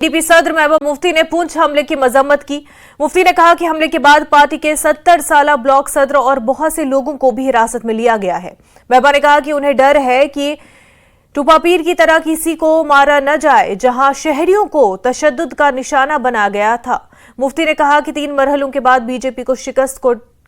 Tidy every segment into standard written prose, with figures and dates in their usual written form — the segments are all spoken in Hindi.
पीडीपी सदर महबूबा मुफ्ती ने पुंछ हमले की मजम्मत की। मुफ्ती ने कहा कि हमले के बाद पार्टी के 70 साला ब्लॉक सदर और बहुत से लोगों को भी हिरासत में लिया गया है। महबूबा ने कहा कि उन्हें डर है कि टुपापीर की तरह किसी को मारा न जाए, जहां शहरियों को तशद्दुद का निशाना बना गया था। मुफ्ती ने कहा कि 3 मरहलों के बाद बीजेपी को शिकस्त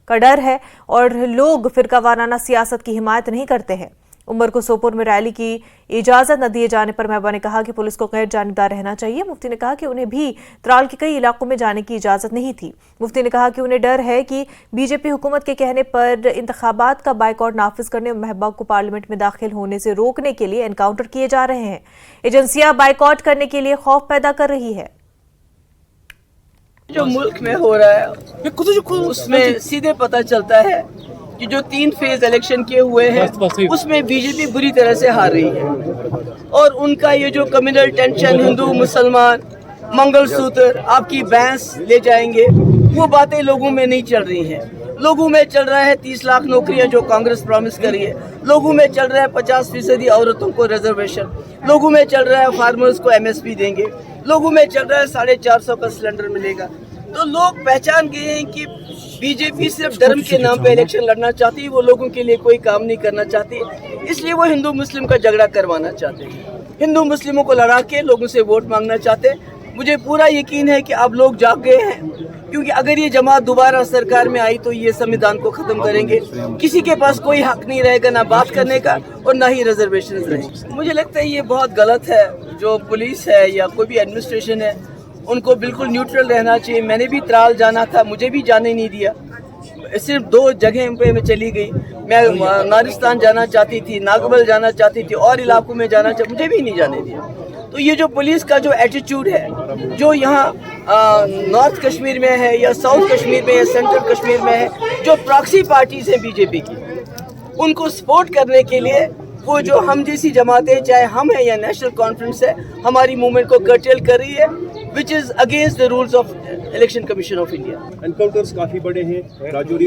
का डर है और लोग फिरका वाराना सियासत की हिमायत नहीं करते हैं। उमर को सोपोर में रैली की इजाजत न दिए जाने पर महबूबा ने कहा कि पुलिस को गैर जानिबदार रहना चाहिए। मुफ्ती ने कहा कि उन्हें भी त्राल के कई इलाकों में जाने की इजाजत नहीं थी। मुफ्ती ने कहा कि उन्हें डर है कि बीजेपी हुकूमत के कहने पर इंतखाबात का बाइकआउट नाफिज करने और महबूबा को पार्लियामेंट में दाखिल होने से रोकने के लिए एनकाउंटर किए जा रहे हैं। एजेंसियां बाइकआउट करने के लिए खौफ पैदा कर रही है। जो मुल्क में हो रहा है उसमें सीधे पता चलता है कि जो 3 फेज इलेक्शन किए हुए हैं उसमें बीजेपी बुरी तरह से हार रही है और उनका ये जो कम्युनल टेंशन, हिंदू मुसलमान, मंगलसूत्र, आपकी भैंस ले जाएंगे, वो बातें लोगों में नहीं चल रही हैं। लोगों में चल रहा है 30 लाख नौकरियां जो कांग्रेस प्रॉमिस कर रही है। लोगों में चल रहा है 50% औरतों को रिजर्वेशन। लोगों में चल रहा है फार्मर्स को MSP देंगे। लोगों में चल रहा है 450 का सिलेंडर मिलेगा। तो लोग पहचान गए हैं कि बीजेपी सिर्फ धर्म के नाम पे इलेक्शन लड़ना चाहती है, वो लोगों के लिए कोई काम नहीं करना चाहती, इसलिए वो हिंदू मुस्लिम का झगड़ा करवाना चाहते हैं। हिंदू मुस्लिमों को लड़ा के लोगों से वोट मांगना चाहते हैं। मुझे पूरा यकीन है कि अब लोग जाग गए हैं, क्योंकि अगर ये जमात दोबारा सरकार में आई तो ये संविधान को खत्म करेंगे। किसी के पास कोई हक नहीं रहेगा ना बात करने का और ना ही रिजर्वेशन रहेंगे। मुझे लगता है ये बहुत गलत है। जो पुलिस है या कोई भी एडमिनिस्ट्रेशन है, उनको बिल्कुल न्यूट्रल रहना चाहिए। मैंने भी त्राल जाना था, मुझे भी जाने नहीं दिया। सिर्फ 2 जगह पे मैं चली गई। मैं नारिस्तान जाना चाहती थी, नागबल जाना चाहती थी और इलाकों में जाना चाहती, मुझे भी नहीं जाने दिया। तो ये जो पुलिस का जो एटीट्यूड है, जो यहाँ नॉर्थ कश्मीर में है या साउथ कश्मीर में या सेंट्रल कश्मीर में है, जो प्रॉक्सी पार्टीज हैं बीजेपी की, उनको सपोर्ट करने के लिए वो जो हम जैसी जमातें, चाहे हम है या नेशनल कॉन्फ्रेंस है, हमारी मूवमेंट को कर्टेल कर रही है, which is against the rules of election commission of India. Encounters काफी बड़े हैं, राजौरी,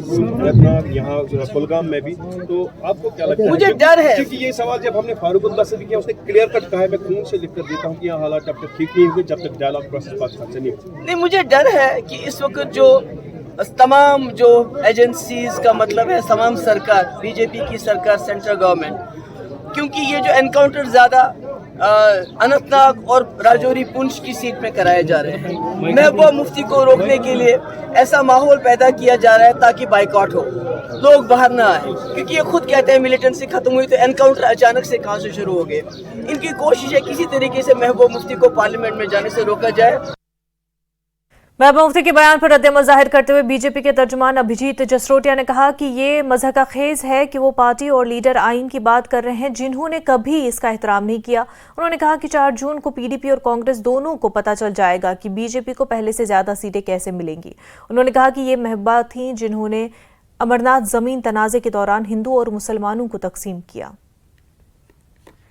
यहाँ कुलगाम में भी। तो आपको क्या लगता है? मुझे डर है, क्योंकि ये सवाल जब हमने फारूकुल्लाह से भी किया, उसने क्लियर कट कहा है, मैं खून से लिख कर देता हूँ कि यहाँ हालात जब तक ठीक नहीं हुए, जब तक डायलॉग प्रोसेस पाकिस्तान से नहीं होता। नहीं, मुझे डर है कि इस वक्त जो तमाम जो एजेंसीज का मतलब है, तमाम सरकार, बीजेपी की सरकार, सेंट्रल गवर्नमेंट, क्योंकि ये जो एनकाउंटर ज्यादा अनंतनाग और राजौरी, पुंछ की सीट में कराए जा रहे हैं। महबूबा मुफ्ती को रोकने के लिए ऐसा माहौल पैदा किया जा रहा है ताकि बाइकआउट हो, लोग बाहर ना आए, क्योंकि ये खुद कहते हैं मिलिटेंसी खत्म हुई, तो एनकाउंटर अचानक से कहां से शुरू हो गए। इनकी कोशिश है किसी तरीके से महबूबा मुफ्ती को पार्लियामेंट में जाने से रोका जाए। महबूबा मुफ्ती के बयान पर रद्द-ए-अमल जाहिर करते हुए बीजेपी के तर्जुमान अभिजीत जसरोटिया ने कहा कि ये मज़हक़-खेज़ है कि वो पार्टी और लीडर आइन की बात कर रहे हैं जिन्होंने कभी इसका एहतराम नहीं किया। उन्होंने कहा कि 4 जून को पीडीपी और कांग्रेस दोनों को पता चल जाएगा कि बीजेपी को पहले से ज्यादा सीटें कैसे मिलेंगी। उन्होंने कहा कि ये महबूबा थी जिन्होंने अमरनाथ जमीन तनाज़े के दौरान हिंदू और मुसलमानों को तकसीम किया।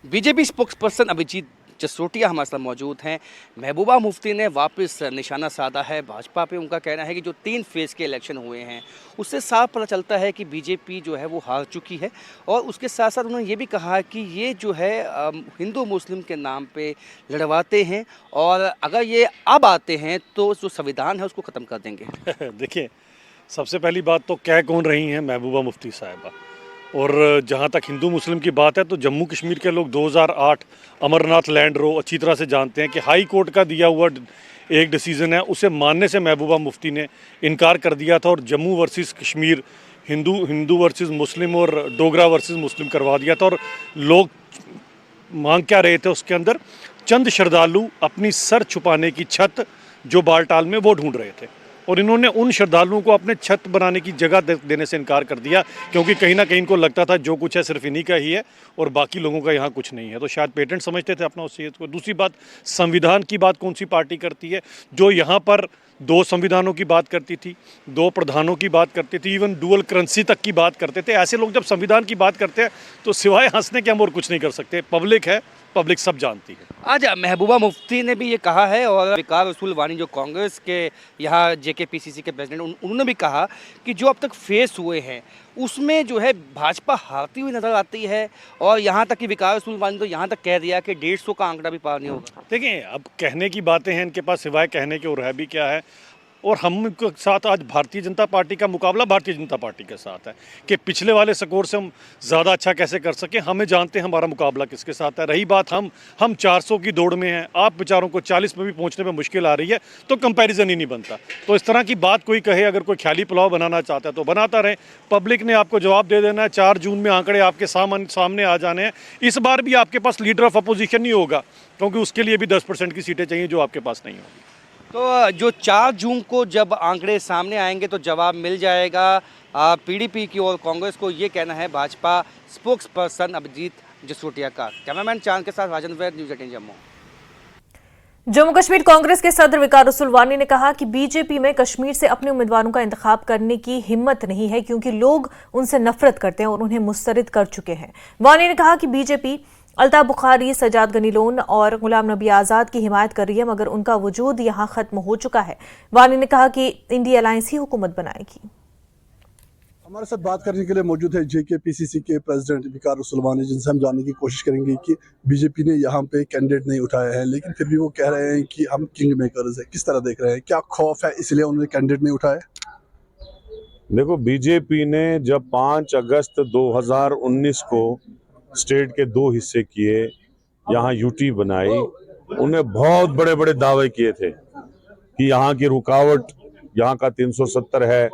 BJP spokesperson Abhijeet Jasrotia हमारे साथ मौजूद हैं। महबूबा मुफ्ती ने वापस निशाना साधा है भाजपा पे। उनका कहना है कि जो 3 फेज़ के इलेक्शन हुए हैं उससे साफ पता चलता है कि बीजेपी जो है वो हार चुकी है। और उसके साथ साथ उन्होंने ये भी कहा कि ये जो है हिंदू मुस्लिम के नाम पे लड़वाते हैं और अगर ये अब आते हैं तो जो संविधान है उसको ख़त्म कर देंगे। देखिए, सबसे पहली बात तो कह कौन रही हैं महबूबा मुफ्ती साहिबा, और जहाँ तक हिंदू मुस्लिम की बात है तो जम्मू कश्मीर के लोग 2008 अमरनाथ लैंड रो अच्छी तरह से जानते हैं कि हाई कोर्ट का दिया हुआ एक डिसीज़न है, उसे मानने से महबूबा मुफ्ती ने इनकार कर दिया था और जम्मू वर्सेस कश्मीर, हिंदू वर्सेस मुस्लिम और डोगरा वर्सेस मुस्लिम करवा दिया था। और लोग मांग क्या रहे थे उसके अंदर? चंद श्रद्धालु अपनी सर छुपाने की छत जो बालटाल में वो ढूंढ रहे थे, और इन्होंने उन श्रद्धालुओं को अपने छत बनाने की जगह देने से इनकार कर दिया, क्योंकि कहीं ना कहीं इनको लगता था जो कुछ है सिर्फ इन्हीं का ही है और बाकी लोगों का यहाँ कुछ नहीं है। तो शायद पेटेंट समझते थे अपना उस चीज़ को। दूसरी बात, संविधान की बात कौन सी पार्टी करती है जो यहाँ पर 2 संविधानों की बात करती थी, 2 प्रधानों की बात करती थी, इवन डुअल करेंसी तक की बात करते थे। ऐसे लोग जब संविधान की बात करते हैं तो सिवाय हंसने के हम और कुछ नहीं कर सकते। पब्लिक है, पब्लिक सब जानती है। आज महबूबा मुफ्ती ने भी ये कहा है और विकार रसूल वानी जो कांग्रेस के यहाँ JKPCC के प्रेसिडेंट उन्होंने भी कहा कि जो अब तक फेस हुए हैं उसमें जो है भाजपा हारती हुई नजर आती है और यहाँ तक कि विकार रसूल वानी तो यहाँ तक कह दिया कि 150 का आंकड़ा भी पार नहीं होगा। देखिए, अब कहने की बातें हैं इनके पास, सिवाय कहने के और है भी क्या है। और हम के साथ आज भारतीय जनता पार्टी का मुकाबला भारतीय जनता पार्टी के साथ है कि पिछले वाले स्कोर से हम ज़्यादा अच्छा कैसे कर सकें। हमें जानते हैं हमारा मुकाबला किसके साथ है। रही बात हम 400 की दौड़ में हैं, आप बेचारों को 40 में भी पहुंचने में मुश्किल आ रही है, तो कंपैरिजन ही नहीं बनता। तो इस तरह की बात कोई कहे, अगर कोई ख्याली पुलाव बनाना चाहता है तो बनाता रहे। पब्लिक ने आपको जवाब दे देना है। 4 जून में आंकड़े आपके सामने आ जाने हैं। इस बार भी आपके पास लीडर ऑफ अपोजिशन नहीं होगा, क्योंकि उसके लिए भी 10% की सीटें चाहिए जो आपके पास नहीं होगी। तो जो 4 जून को जब आंकड़े सामने आएंगे तो जवाब मिल जाएगा। PDP की और कांग्रेस को ये कहना है भाजपा स्पोक्स पर्सन अभिजीत जसरोटिया का। कैमरामैन चांद के साथ राजन वैद, न्यूज़ 18 जम्मू। जम्मू कश्मीर कांग्रेस के सदर विकार रसूल वानी ने कहा कि बीजेपी में कश्मीर से अपने उम्मीदवारों का इंतखाब करने की हिम्मत नहीं है, क्योंकि लोग उनसे नफरत करते हैं और उन्हें मुस्तरद कर चुके हैं। वानी ने कहा कि बीजेपी अल्ताफ बुखारी, सजाद गनी लोन और गुलाम नबी आजाद की हिमायत कर रही है, मगर उनका वजूद यहां खत्म हो चुका है। वानी ने कहा कि इंडिया अलायंस ही हुकूमत बनाएगी। हमारे साथ बात करने के लिए मौजूद है JKPCC के प्रेसिडेंट विकार रसूल वानी, जिनसे हम जानने की कोशिश करेंगे कि बीजेपी ने यहाँ पे कैंडिडेट नहीं उठाया है, लेकिन फिर भी वो कह रहे हैं कि हम किंग मेकर्स है। किस तरह देख रहे हैं, क्या खौफ है इसलिए उन्होंने कैंडिडेट नहीं उठाया? देखो, बीजेपी ने जब 5 अगस्त 2019 को स्टेट के 2 हिस्से किए, यहाँ UT बनाई, उन्हें बहुत बड़े बड़े दावे किए थे कि यहाँ की रुकावट यहाँ का 370 है,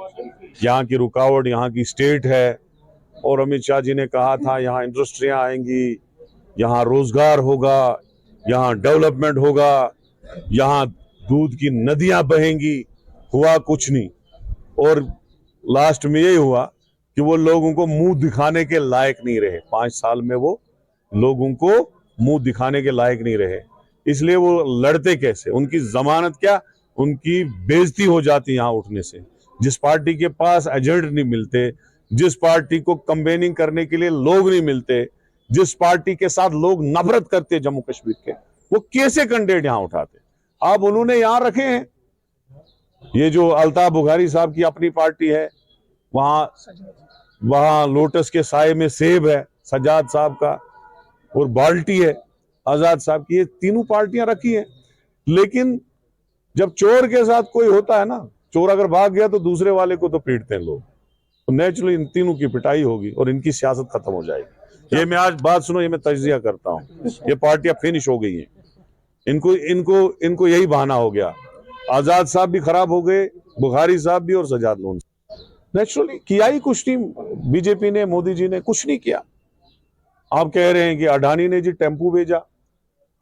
यहाँ की रुकावट यहाँ की स्टेट है। और अमित शाह जी ने कहा था यहाँ इंडस्ट्रियाँ आएंगी, यहाँ रोजगार होगा, यहाँ डेवलपमेंट होगा, यहाँ दूध की नदियाँ बहेंगी। हुआ कुछ नहीं, और लास्ट में यही हुआ कि वो लोगों को मुंह दिखाने के लायक नहीं रहे। 5 साल में वो लोगों को मुंह दिखाने के लायक नहीं रहे, इसलिए वो लड़ते कैसे? उनकी जमानत क्या, उनकी बेइज्जती हो जाती यहाँ उठने से। जिस पार्टी के पास एजेंट नहीं मिलते, जिस पार्टी को कंपेनिंग करने के लिए लोग नहीं मिलते, जिस पार्टी के साथ लोग नफरत करते जम्मू कश्मीर के, वो कैसे कैंडिडेट यहाँ उठाते? अब उन्होंने यहाँ रखे हैं। ये जो अल्ताफ बुखारी साहब की अपनी पार्टी है, वहाँ लोटस के साए में सेब है सजाद साहब का, और बाल्टी है आजाद साहब की। ये तीनों पार्टियां रखी हैं। लेकिन जब चोर के साथ कोई होता है ना, चोर अगर भाग गया तो दूसरे वाले को तो पीटते हैं लोग, तो नेचुरली इन तीनों की पिटाई होगी और इनकी सियासत खत्म हो जाएगी। ये मैं आज बात सुनो, ये मैं तज्जिया करता हूँ, ये पार्टियां फिनिश हो गई हैं। इनको यही बहाना हो गया। आजाद साहब भी खराब हो गए, बुखारी साहब भी, और सजाद लोन। नेचुरली किया ही कुछ नहीं बीजेपी ने, मोदी जी ने कुछ नहीं किया। आप कह रहे हैं कि अडानी ने जी टेम्पू भेजा,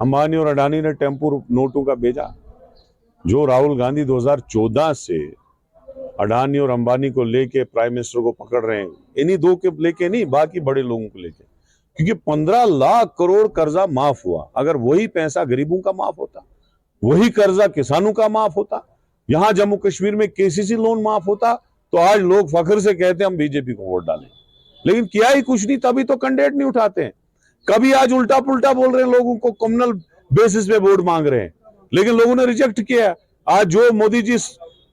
अंबानी और अडानी ने टेम्पू नोटों का भेजा। जो राहुल गांधी 2014 से अडानी और अंबानी को लेके प्राइम मिनिस्टर को पकड़ रहे हैं, इन्हीं 2 के लेके नहीं, बाकी बड़े लोगों को लेके, क्योंकि 15 लाख करोड़ कर्जा माफ हुआ। अगर वही पैसा गरीबों का माफ होता, वही कर्जा किसानों का माफ होता, यहाँ जम्मू कश्मीर में KCC लोन माफ होता, तो आज लोग फख्र से कहते हैं हम बीजेपी को वोट डालें। लेकिन किया ही कुछ नहीं, तभी तो कैंडिडेट नहीं उठाते हैं। कभी आज उल्टा पुल्टा बोल रहे हैं, लोगों को कम्युनल बेसिस पे वोट मांग रहे हैं, लेकिन लोगों ने रिजेक्ट किया। आज जो मोदी जी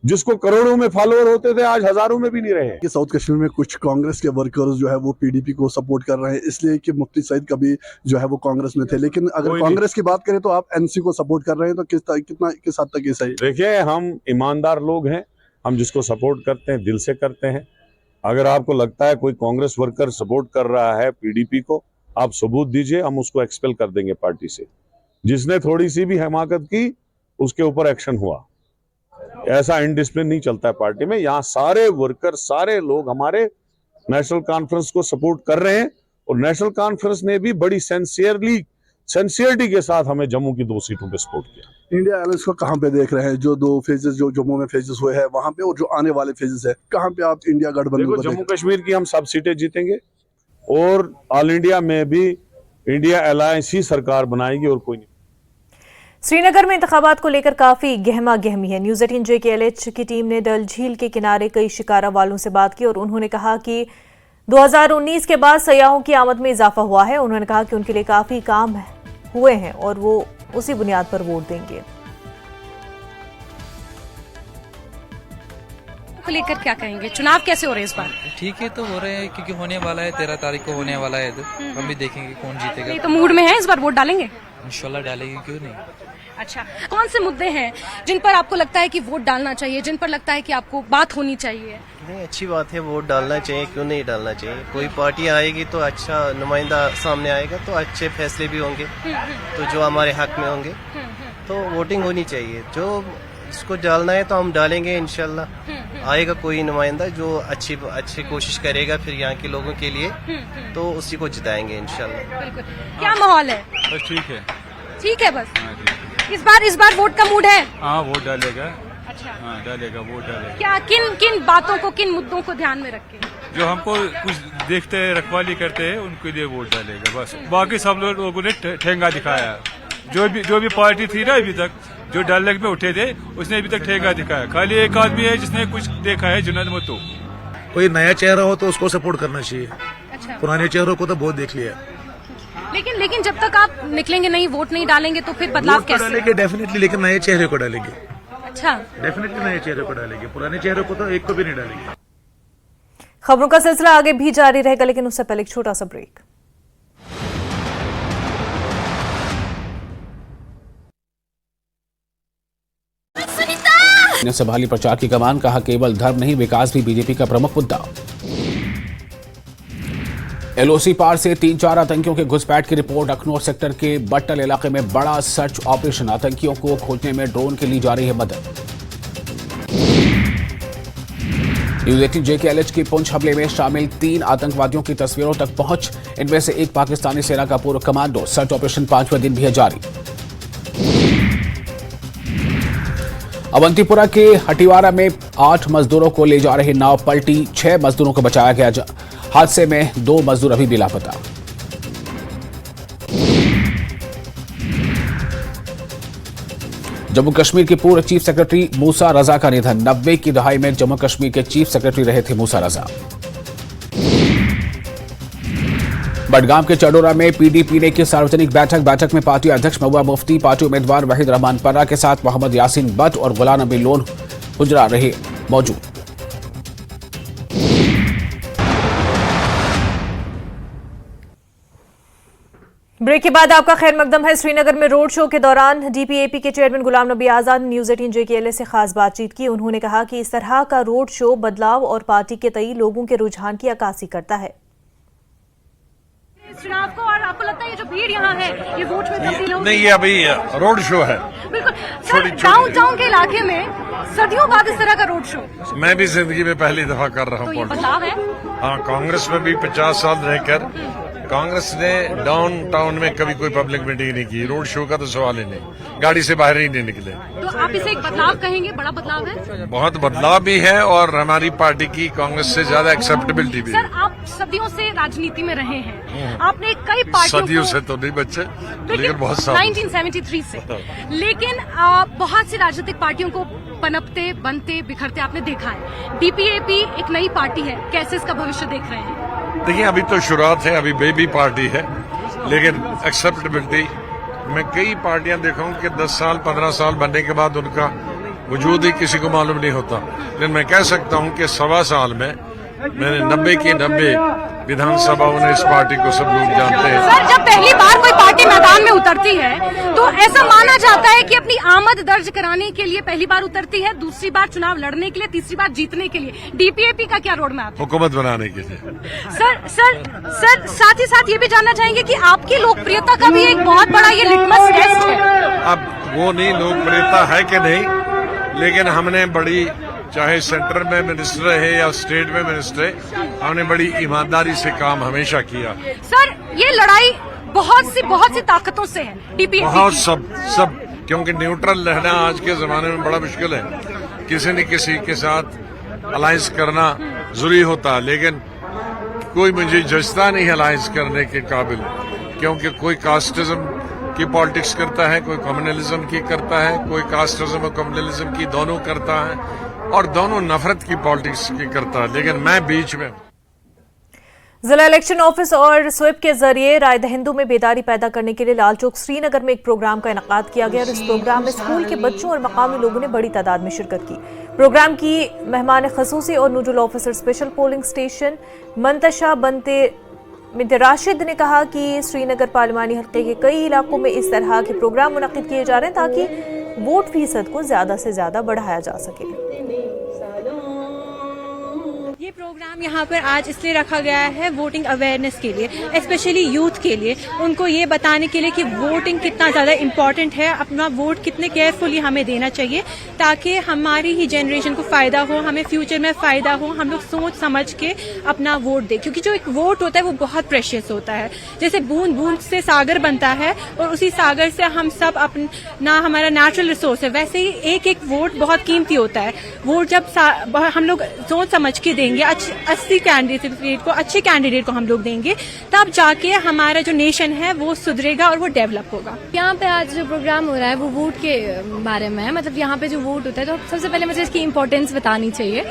जिसको करोड़ों में फॉलोअर होते थे, आज हजारों में भी नहीं रहे। कि साउथ कश्मीर में कुछ कांग्रेस के वर्कर्स जो है वो PDP को सपोर्ट कर रहे हैं, इसलिए कि मुफ्ती सईद कभी जो है वो कांग्रेस में थे। लेकिन अगर कांग्रेस की बात करें तो आप NC को सपोर्ट कर रहे हैं, तो किस हद तक ये सही? देखिए, हम ईमानदार लोग हैं, हम जिसको सपोर्ट करते हैं दिल से करते हैं। अगर आपको लगता है कोई कांग्रेस वर्कर सपोर्ट कर रहा है PDP को, आप सबूत दीजिए, हम उसको एक्सपेल कर देंगे पार्टी से। जिसने थोड़ी सी भी हिमाकत की, उसके ऊपर एक्शन हुआ। ऐसा इनडिसिप्लिन नहीं चलता है पार्टी में। यहाँ सारे वर्कर, सारे लोग हमारे नेशनल कॉन्फ्रेंस को सपोर्ट कर रहे हैं, और नेशनल कॉन्फ्रेंस ने भी बड़ी सिंसियरिटी के साथ हमें जम्मू की 2 सीटों पे सपोर्ट किया। इंडिया अलायंस को कहाँ पे देख रहे हैं? जो 2 फेजेस जो जम्मू में फेजेस हुए हैं वहां पे, और जो आने वाले फेजेस है, कहाँ पे आप इंडिया गठबंधन को? जम्मू कश्मीर की हम सब सीटें जीतेंगे, और ऑल इंडिया में भी इंडिया अलायंस ही सरकार बनाएगी, और कोई नहीं। श्रीनगर में इंतखाबात को लेकर काफी गहमा गहमी है। न्यूज़ 18 JKLH की टीम ने डल झील के किनारे कई शिकारा वालों से बात की और उन्होंने कहा कि 2019 के बाद सयाहों की आमद में इजाफा हुआ है। उन्होंने कहा कि उनके लिए काफी काम हुए हैं और वो उसी बुनियाद पर वोट देंगे। को लेकर क्या कहेंगे? चुनाव कैसे हो रहे हैं इस बार? ठीक है, तो हो रहे हैं क्योंकि होने वाला है 13 तारीख को होने वाला है, तो हम भी देखेंगे कौन जीतेगा। तो मूड में है इस बार वोट डालेंगे? इंशाल्लाह डालेंगे, क्यों नहीं। अच्छा, कौन से मुद्दे हैं जिन पर आपको लगता है कि वोट डालना चाहिए, जिन पर लगता है कि आपको बात होनी चाहिए? नहीं, अच्छी बात है, वोट डालना चाहिए, क्यों नहीं डालना चाहिए। कोई पार्टी आएगी तो अच्छा नुमाइंदा सामने आएगा तो अच्छे फैसले भी होंगे, तो जो हमारे हक में होंगे, तो वोटिंग होनी चाहिए। जो इसको डालना है तो हम डालेंगे, इंशाल्लाह आएगा कोई नुमाइंदा जो अच्छी कोशिश करेगा फिर यहाँ के लोगों के लिए, तो उसी को जिताएंगे इंशाल्लाह। बिल्कुल। क्या माहौल है? बस ठीक है, ठीक है बस। इस बार वोट का मूड है? हाँ, वोट डालेगा। अच्छा, हाँ, डालेगा, वोट डालेगा। क्या किन बातों को, किन मुद्दों को ध्यान में रख के? जो हमको कुछ देखते हैं, रखवाली करते हैं, उनके लिए वोट डालेगा बस। बाकी सब लोगों ने ठेंगा दिखाया। जो भी पार्टी थी ना अभी तक, जो डल लेक में उठे थे, उसने अभी तक ठेंगा दिखाया। खाली एक आदमी है जिसने कुछ देखा है, जुनैद मत्तू। कोई नया चेहरा हो तो उसको सपोर्ट करना चाहिए। अच्छा। पुराने चेहरों को तो बहुत देख लिया। लेकिन जब तक आप निकलेंगे नहीं, वोट नहीं डालेंगे, तो फिर बदलाव कैसे? डालेंगे डेफिनेटली, लेकिन नए चेहरे को डालेंगे। अच्छा, डेफिनेटली नए चेहरे को डालेंगे, पुराने चेहरे को तो एक को भी नहीं डालेंगे। खबरों का सिलसिला आगे भी जारी रहेगा, लेकिन उससे पहले एक छोटा सा ब्रेक। ने संभाली प्रचार की कमान, कहा केवल धर्म नहीं विकास भी बीजेपी का प्रमुख मुद्दा। एलओसी पार से 3-4 आतंकियों के घुसपैठ की रिपोर्ट। अखनौर सेक्टर के बट्टल इलाके में बड़ा सर्च ऑपरेशन, आतंकियों को खोजने में ड्रोन के लिए जा रही है मदद। न्यूज 18 JKLH के पुंछ हमले में शामिल 3 आतंकवादियों की तस्वीरों तक पहुंच, इनमें से एक पाकिस्तानी सेना का पूर्व कमांडो। सर्च ऑपरेशन 5वें दिन भी है जारी। अवंतीपुरा के हटिवारा में 8 मजदूरों को ले जा रही नाव पलटी, 6 मजदूरों को बचाया गया। हादसे में 2 मजदूर अभी भी लापता। जम्मू कश्मीर के पूर्व चीफ सेक्रेटरी मूसा रजा का निधन। 90 की दहाई में जम्मू कश्मीर के चीफ सेक्रेटरी रहे थे मूसा रजा। बडगाम के चडोरा में PDP ने की सार्वजनिक बैठक में पार्टी अध्यक्ष महबूबा मुफ्ती, पार्टी उम्मीदवार वहीद रहमान पर्रा के साथ मोहम्मद यासीन बट और गुलाम नबी लोन हुजरा रहे मौजूद। ब्रेक के बाद आपका खैर मकदम है। श्रीनगर में रोड शो के दौरान DPAP के चेयरमैन गुलाम नबी आजाद ने न्यूज 18 JKLH से खास बातचीत की। उन्होंने कहा कि इस तरह का रोड शो बदलाव और पार्टी के तई लोगों के रुझान की अक्कासी करता है। इस चुनाव को, और आपको लगता है ये जो भीड़ यहाँ है ये वोट में तब्दील होगी? नहीं, ये अभी रोड शो है। बिल्कुल सर, डाउनटाउन के इलाके में सदियों बाद इस तरह का रोड शो मैं भी जिंदगी में पहली दफा कर रहा तो हूँ। ये बदलाव है। हाँ, कांग्रेस में भी 50 साल रहकर कांग्रेस ने डाउन टाउन में कभी कोई पब्लिक मीटिंग नहीं की। रोड शो का तो सवाल ही नहीं, गाड़ी से बाहर ही नहीं निकले। तो आप इसे एक बदलाव कहेंगे? बड़ा बदलाव है? बहुत बदलाव भी है और हमारी पार्टी की कांग्रेस से ज्यादा एक्सेप्टेबिलिटी भी है। सर, आप सदियों से राजनीति में रहे हैं, आपने कई पार्टियों सदियों को, से तो नहीं बच्चे, लेकिन बहुत साल 1973 से, लेकिन बहुत सी राजनीतिक पार्टियों को पनपते, बनते, बिखरते आपने देखा है। DPAP एक नई पार्टी है, कैसे इसका भविष्य देख रहे हैं? देखिए, अभी तो शुरुआत है, अभी बेबी पार्टी है, लेकिन एक्सेप्टेबिलिटी मैं कई पार्टियां देखा हूं कि 10 साल 15 साल बनने के बाद उनका वजूद ही किसी को मालूम नहीं होता। लेकिन मैं कह सकता हूं कि 1.25 साल में मैंने 90 की 90 विधानसभाओं ने इस पार्टी को सब लोग जानते हैं। सर, जब पहली बार कोई पार्टी मैदान में उतरती है तो ऐसा माना जाता है कि अपनी आमद दर्ज कराने के लिए पहली बार उतरती है, दूसरी बार चुनाव लड़ने के लिए, तीसरी बार जीतने के लिए। DPAP का क्या रोड मैप? हुकूमत बनाने के लिए। सर साथ ही साथ ये भी जानना चाहेंगे कि आपकी लोकप्रियता का भी एक बहुत बड़ा ये लिटमस टेस्ट है। अब वो नहीं लोकप्रियता है कि नहीं, लेकिन हमने बड़ी, चाहे सेंटर में मिनिस्टर है या स्टेट में मिनिस्टर है, हमने बड़ी ईमानदारी से काम हमेशा किया। सर, ये लड़ाई बहुत सी ताकतों से है DPAP। बहुत सब क्योंकि न्यूट्रल रहना आज के जमाने में बड़ा मुश्किल है। किसी न किसी के साथ अलायंस करना जरूरी होता, लेकिन कोई मुझे जजता नहीं अलायंस करने के काबिल, क्योंकि कोई कास्टिज्म की पॉलिटिक्स करता है, कोई कम्युनलिज्म की करता है, कोई कास्टिज्म और कम्युनलिज्म की दोनों करता है, और दोनों नफरत की पॉलिटिक्स की करता है, लेकिन मैं बीच में। जिला इलेक्शन ऑफिस और स्वीप के जरिए राय दहिंदू में बेदारी पैदा करने के लिए लालचौक श्रीनगर में एक प्रोग्राम का इनेकाद किया गया और इस प्रोग्राम में स्कूल के बच्चों और मकामी लोगों ने बड़ी तादाद में शिरकत की। प्रोग्राम की मेहमान खसूसी और nodal officer special polling station Mantasha Binte Rashid ने कहा कि श्रीनगर पार्लिमानी हल्के के कई इलाकों में इस तरह के प्रोग्राम मुनक्किद किए जा रहे हैं ताकि वोट फीसद को ज्यादा से ज्यादा बढ़ाया जा सके। ये प्रोग्राम यहाँ पर आज इसलिए रखा गया है वोटिंग अवेयरनेस के लिए, स्पेशली यूथ के लिए, उनको ये बताने के लिए कि वोटिंग कितना ज़्यादा इम्पॉर्टेंट है, अपना वोट कितने केयरफुली हमें देना चाहिए ताकि हमारी ही जनरेशन को फ़ायदा हो, हमें फ्यूचर में फ़ायदा हो, हम लोग सोच समझ के अपना वोट दें। क्योंकि जो एक वोट होता है वो बहुत प्रेशियस होता है, जैसे बूंद बूंद से सागर बनता है और उसी सागर से हम सब अपना हमारा नेचुरल रिसोर्स है, वैसे ही एक एक वोट बहुत कीमती होता है। वोट जब हम लोग सोच समझ के देंगे, अच्छे कैंडिडेट को हम लोग देंगे, तब जाके हमारा जो नेशन है वो सुधरेगा और वो डेवलप होगा। यहाँ पे आज जो प्रोग्राम हो रहा है वो वोट के बारे में है, मतलब यहाँ पे जो वोट होता है तो सबसे पहले मुझे इसकी इम्पोर्टेंस बतानी चाहिए।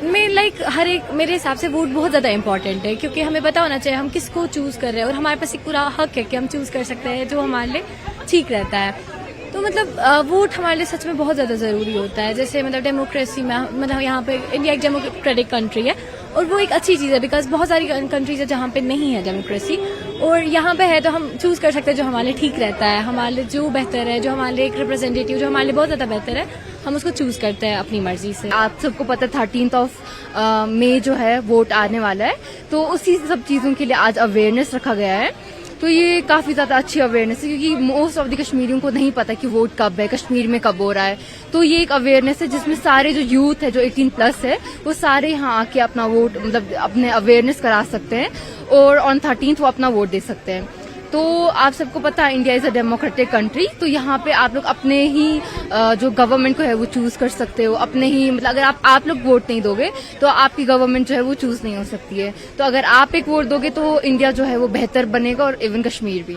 मेरे हिसाब से वोट बहुत ज्यादा इम्पोर्टेंट है क्योंकि हमें पता होना चाहिए हम किसको चूज कर रहे हैं और हमारे पास एक पूरा हक है कि हम चूज कर सकते हैं जो हमारे लिए ठीक रहता है। तो मतलब वोट हमारे लिए सच में बहुत ज़्यादा ज़रूरी होता है। जैसे मतलब डेमोक्रेसी में मतलब यहाँ पे इंडिया एक डेमोक्रेटिक कंट्री है और वो एक अच्छी चीज़ है बिकॉज बहुत सारी कंट्रीज है जहाँ पे नहीं है डेमोक्रेसी और यहाँ पे है तो हम चूज़ कर सकते हैं जो हमारे लिए ठीक रहता है, हमारे लिए जो बेहतर है, जो हमारे लिए एक रिप्रेजेंटेटिव जो हमारे लिए बहुत ज़्यादा बेहतर है, हम उसको चूज़ करते हैं अपनी मर्जी से। आप सबको पता 13 मई जो है वोट आने वाला है, तो उसी सब चीज़ों के लिए आज अवेयरनेस रखा गया है। तो ये काफ़ी ज़्यादा अच्छी अवेयरनेस है क्योंकि मोस्ट ऑफ द कश्मीरियों को नहीं पता कि वोट कब है, कश्मीर में कब हो रहा है। तो ये एक अवेयरनेस है जिसमें सारे जो यूथ है जो 18+ है वो सारे यहाँ आके अपना वोट मतलब अपने अवेयरनेस करा सकते हैं और ऑन 13 वो अपना वोट दे सकते हैं। तो आप सबको पता है India is a democratic country, तो यहाँ पे आप लोग अपने ही जो गवर्नमेंट को है वो चूज कर सकते हो, अपने ही मतलब अगर आप लोग वोट नहीं दोगे तो आपकी गवर्नमेंट जो है वो चूज नहीं हो सकती है। तो अगर आप एक वोट दोगे तो इंडिया जो है वो बेहतर बनेगा और इवन कश्मीर भी।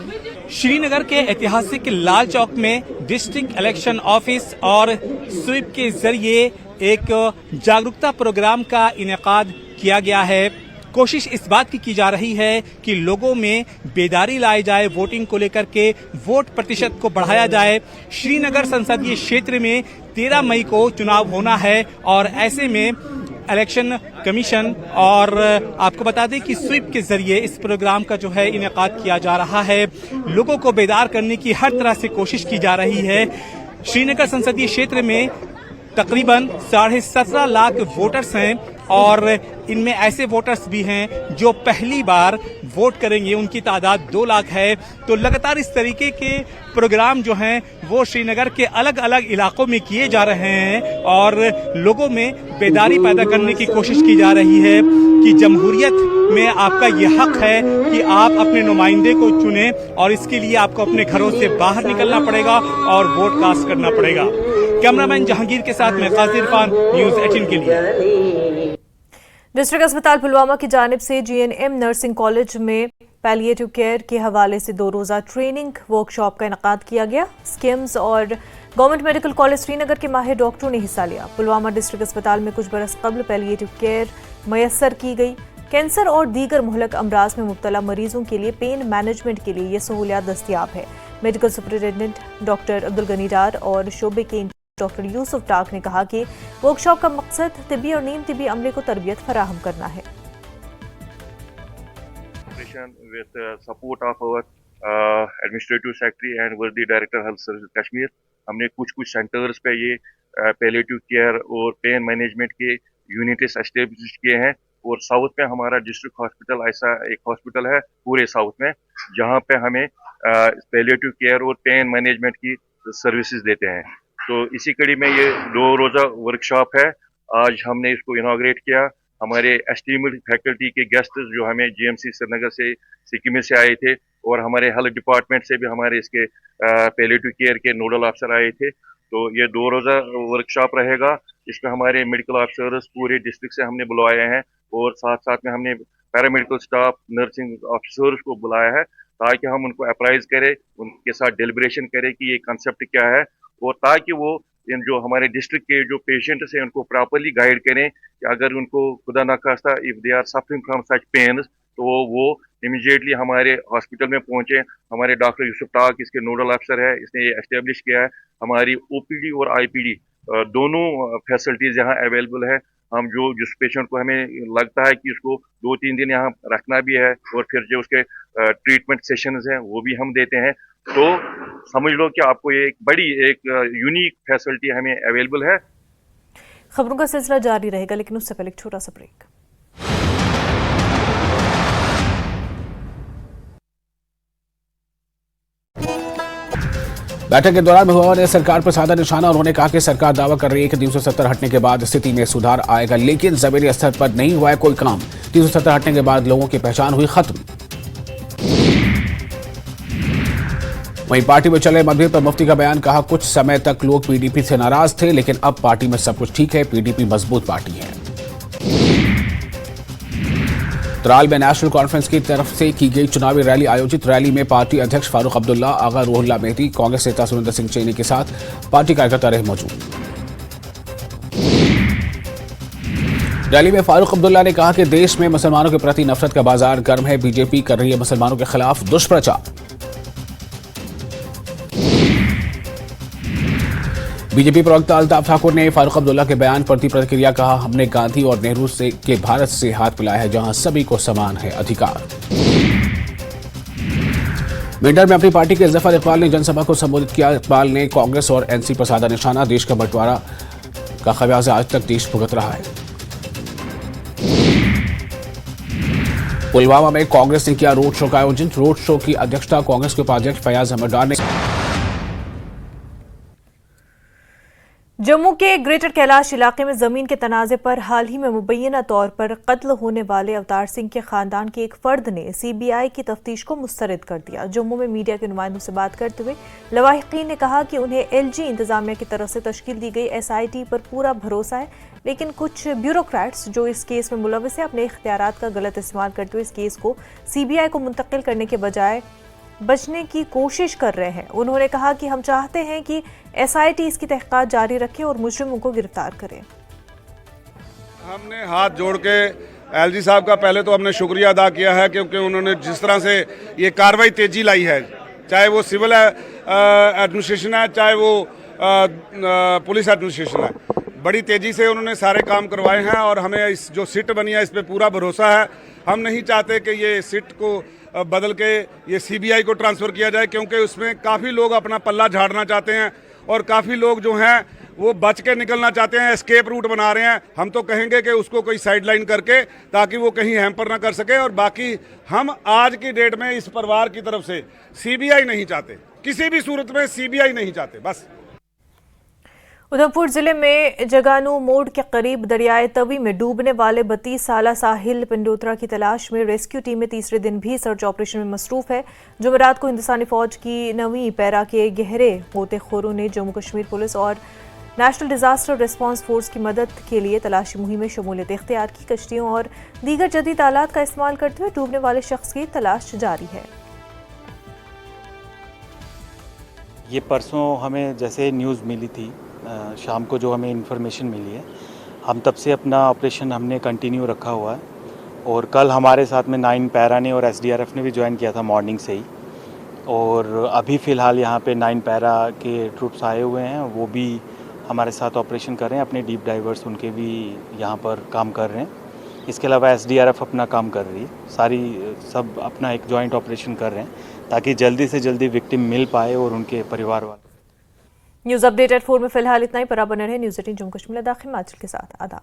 श्रीनगर के ऐतिहासिक लाल चौक में डिस्ट्रिक्ट इलेक्शन ऑफिस और स्वीप के जरिए एक जागरूकता प्रोग्राम का इनेकाद किया गया है। कोशिश इस बात की जा रही है कि लोगों में बेदारी लाई जाए, वोटिंग को लेकर के वोट प्रतिशत को बढ़ाया जाए। श्रीनगर संसदीय क्षेत्र में 13 मई को चुनाव होना है और ऐसे में इलेक्शन कमीशन और आपको बता दें कि स्वीप के जरिए इस प्रोग्राम का जो है इनेकाद किया जा रहा है। लोगों को बेदार करने की हर तरह से कोशिश की जा रही है। श्रीनगर संसदीय क्षेत्र में तकरीबन 17.5 लाख वोटर्स हैं और इनमें ऐसे वोटर्स भी हैं जो पहली बार वोट करेंगे, उनकी तादाद 2 लाख है। तो लगातार इस तरीके के प्रोग्राम जो हैं वो श्रीनगर के अलग अलग इलाकों में किए जा रहे हैं और लोगों में बेदारी पैदा करने की कोशिश की जा रही है कि जमहूरियत में आपका ये हक है कि आप अपने नुमाइंदे को चुनें और इसके लिए आपको अपने घरों से बाहर निकलना पड़ेगा और वोट कास्ट करना पड़ेगा। कैमरामैन जहांगीर के साथ मैं काजी इरफान, न्यूज़ 18 के लिए। डिस्ट्रिक्ट अस्पताल पुलवामा की जानिब से GNM नर्सिंग कॉलेज में पैलिएटिव केयर के हवाले से 2 रोज़ा ट्रेनिंग वर्कशॉप का इनेकाद किया गया। स्किम्स और गवर्नमेंट मेडिकल कॉलेज श्रीनगर के माहिर डॉक्टरों ने हिस्सा लिया। पुलवामा डिस्ट्रिक्ट अस्पताल में कुछ बरस कबल पैलिएटिव केयर मैसर की गई। कैंसर और दीगर मुहलक अमराज में मुब्तला मरीजों के लिए पेन मैनेजमेंट के लिए ये सहूलियात दस्तियाब है। Medical superintendent doctor Abdul Gani Dar और शोबे के डॉक्टर यूसुफ टाक ने कहा कि वर्कशॉप का मकसद तिबी और नीम तिबी अमले को तरबियत फराहम करना है। With support of our administrative secretary and worthy director health services Kashmir, हमने कुछ सेंटर्स पे ये पैलिएटिव केयर और पेन मैनेजमेंट के यूनिट्स एस्टेब्लिश किए हैं और साउथ में हमारा डिस्ट्रिक्ट हॉस्पिटल ऐसा एक हॉस्पिटल है पूरे साउथ में जहाँ पे हमें पैलिएटिव केयर और पेन मैनेजमेंट की सर्विसेज देते हैं। तो इसी कड़ी में ये 2 रोज़ा वर्कशॉप है। आज हमने इसको इनॉग्रेट किया। हमारे एस्टीम्ड फैकल्टी के गेस्ट जो हमें GMC श्रीनगर से सिक्किम से आए थे और हमारे हेल्थ डिपार्टमेंट से भी हमारे इसके पैलिएटिव केयर के नोडल ऑफिसर आए थे। तो ये 2 रोज़ा वर्कशॉप रहेगा। इसमें हमारे मेडिकल ऑफिसर्स पूरे डिस्ट्रिक्ट से हमने बुलवाए हैं और साथ साथ में हमने पैरामेडिकल स्टाफ, नर्सिंग ऑफिसर्स को बुलाया है ताकि हम उनको अप्राइज करें, उनके साथ डेलिब्रेशन करें कि ये कंसेप्ट क्या है और ताकि वो इन जो हमारे डिस्ट्रिक्ट के जो पेशेंट्स हैं उनको प्रॉपरली गाइड करें कि अगर उनको खुदा न खास्ता if they are suffering from such pains तो वो इमीडिएटली हमारे हॉस्पिटल में पहुंचे। हमारे डॉक्टर यूसुफ ताक इसके नोडल अफसर है, इसने ये एस्टेब्लिश किया है। हमारी ओपीडी और आईपीडी दोनों फैसिलिटीज यहाँ अवेलेबल है। हम जिस पेशेंट को हमें लगता है कि उसको 2-3 दिन यहाँ रखना भी है और फिर जो उसके ट्रीटमेंट सेशंस हैं वो भी हम देते हैं। तो समझ लो कि आपको ये एक यूनिक फैसिलिटी हमें अवेलेबल है। खबरों का सिलसिला जारी रहेगा, लेकिन उससे पहले एक छोटा सा ब्रेक। बैठक के दौरान महबूबा ने सरकार पर साधा निशाना। उन्होंने कहा कि सरकार दावा कर रही है कि 370 हटने के बाद स्थिति में सुधार आएगा, लेकिन जमीनी स्तर पर नहीं हुआ है कोई काम। 370 हटने के बाद लोगों की पहचान हुई खत्म। वहीं पार्टी में चले मतभेद पर मुफ्ती का बयान। कहा कुछ समय तक लोग पीडीपी से नाराज थे, लेकिन अब पार्टी में सब कुछ ठीक है। पीडीपी मजबूत पार्टी है। त्राल में नेशनल कॉन्फ्रेंस की तरफ से की गई चुनावी रैली आयोजित। रैली में पार्टी अध्यक्ष फारूक अब्दुल्ला, आगा रूहुल्लाह मेहदी, कांग्रेस नेता सुरेंद्र सिंह चेनी के साथ पार्टी कार्यकर्ता रहे मौजूद। रैली में फारूक अब्दुल्ला ने कहा कि देश में मुसलमानों के प्रति नफरत का बाजार गर्म है। बीजेपी कर रही है मुसलमानों के खिलाफ दुष्प्रचार। बीजेपी प्रवक्ता अल्ताफ ठाकुर ने फारूक अब्दुल्ला के बयान पर दी प्रतिक्रिया। कहा हमने गांधी और नेहरू से के भारत से हाथ मिलाया है, जहां सभी को समान है अधिकार। मेंढर में अपनी पार्टी के जफर इकबाल ने जनसभा को संबोधित किया। इकबाल ने कांग्रेस और एनसी पर साधा निशाना। देश का बंटवारा का खमियाजा आज तक देश भुगत रहा है। पुलवामा में कांग्रेस ने किया रोड शो का आयोजन। रोड शो की अध्यक्षता कांग्रेस के उपाध्यक्ष फयाज अहमद डार ने। जम्मू के ग्रेटर कैलाश इलाके में जमीन के तनाजे पर हाल ही में मुबैना तौर पर कत्ल होने वाले अवतार सिंह के खानदान के एक फर्द ने सीबीआई की तफ्तीश को मुस्तरद कर दिया। जम्मू में मीडिया के नुमाइंदों से बात करते हुए लवाहिकीन ने कहा कि उन्हें एलजी इंतजामिया की तरफ से तश्कील दी गई एसआईटी पर पूरा भरोसा है, लेकिन कुछ ब्यूरोक्रेट्स जो इस केस में मुलविस है अपने इख्तियारात का गलत इस्तेमाल करते हुए इस केस को सीबीआई को मुंतकिल करने के बजाय बचने की कोशिश कर रहे हैं। उन्होंने कहा कि हम चाहते हैं कि एसआईटी इसकी तहकीकात जारी रखे और मुजरिमों को गिरफ्तार करे। हमने हाथ जोड़ के एलजी साहब का पहले तो हमने शुक्रिया अदा किया है, क्योंकि उन्होंने जिस तरह से ये कार्रवाई तेजी लाई है, चाहे वो सिविल एडमिनिस्ट्रेशन है, चाहे वो पुलिस एडमिनिस्ट्रेशन है, बड़ी तेजी से उन्होंने सारे काम करवाए हैं और हमें इस जो सिट बनी है इस पर पूरा भरोसा है। हम नहीं चाहते कि ये सिट को बदल के ये सीबीआई को ट्रांसफ़र किया जाए, क्योंकि उसमें काफ़ी लोग अपना पल्ला झाड़ना चाहते हैं और काफ़ी लोग जो हैं वो बच के निकलना चाहते हैं, एस्केप रूट बना रहे हैं। हम तो कहेंगे कि उसको कोई साइडलाइन करके ताकि वो कहीं हैम्पर ना कर सके। और बाकी हम आज की डेट में इस परिवार की तरफ से सीबीआई नहीं चाहते, किसी भी सूरत में सीबीआई नहीं चाहते। बस उधमपुर जिले में जगानू मोड़ के करीब दरियाए तवी में डूबने वाले 32 साला साहिल पिंडोत्रा की तलाश में रेस्क्यू टीमें तीसरे दिन भी सर्च ऑपरेशन में मसरूफ है। जुमेरात को हिंदुस्तानी फौज की 9वीं पैरा के गहरे गोतेखोरों ने जम्मू कश्मीर पुलिस और नेशनल डिजास्टर रिस्पांस फोर्स की मदद के लिए तलाशी मुहिम में शमूलियत इख्तियार की। कश्तियों और दीगर जदीद आलात का इस्तेमाल करते हुए डूबने वाले शख्स की तलाश जारी है। ये परसों हमें जैसे न्यूज़ मिली थी, शाम को जो हमें इन्फॉर्मेशन मिली है, हम तब से अपना ऑपरेशन हमने कंटिन्यू रखा हुआ है। और कल हमारे साथ में 9 पैरा ने और एसडीआरएफ ने भी ज्वाइन किया था मॉर्निंग से ही। और अभी फ़िलहाल यहाँ पे 9 पैरा के ट्रूप्स आए हुए हैं, वो भी हमारे साथ ऑपरेशन कर रहे हैं। अपने डीप डाइवर्स उनके भी यहाँ पर काम कर रहे हैं। इसके अलावा एसडीआरएफ अपना काम कर रही है। सब अपना एक जॉइंट ऑपरेशन कर रहे हैं ताकि जल्दी से जल्दी विक्टिम मिल पाए और उनके परिवार वाले। न्यूज़ अपडेट एट 4 में फिलहाल इतना ही। पर बने रहे न्यूज़ 18 जम्मू कश्मीर लद्दाख हिमाचल के साथ। आदाब।